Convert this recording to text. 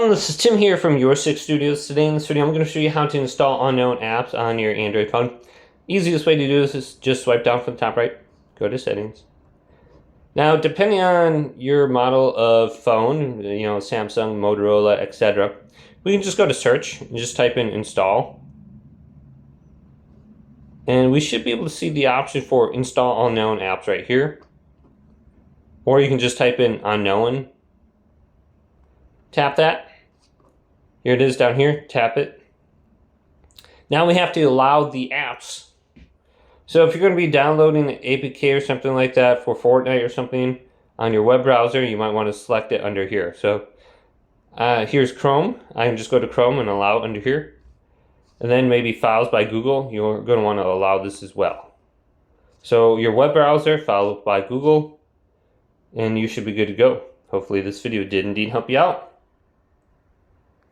This is Tim here from YourSixStudios. Today in this video I'm going to show you how to install unknown apps on your Android phone. Easiest way to do this is just swipe down from the top right, go to settings. Now depending on your model of phone, Samsung, Motorola, etc., we can just go to search and just type in install. And we should be able to see the option for install unknown apps right here. Or you can just type in unknown. Tap that. Here it is down here. Tap it. Now we have to allow the apps. So if you're going to be downloading an APK or something like that for Fortnite or something on your web browser, you might want to select it under here. So here's Chrome. I can just go to Chrome and allow it under here. And then maybe Files by Google. You're going to want to allow this as well. So your web browser followed by Google, and you should be good to go. Hopefully this video did indeed help you out.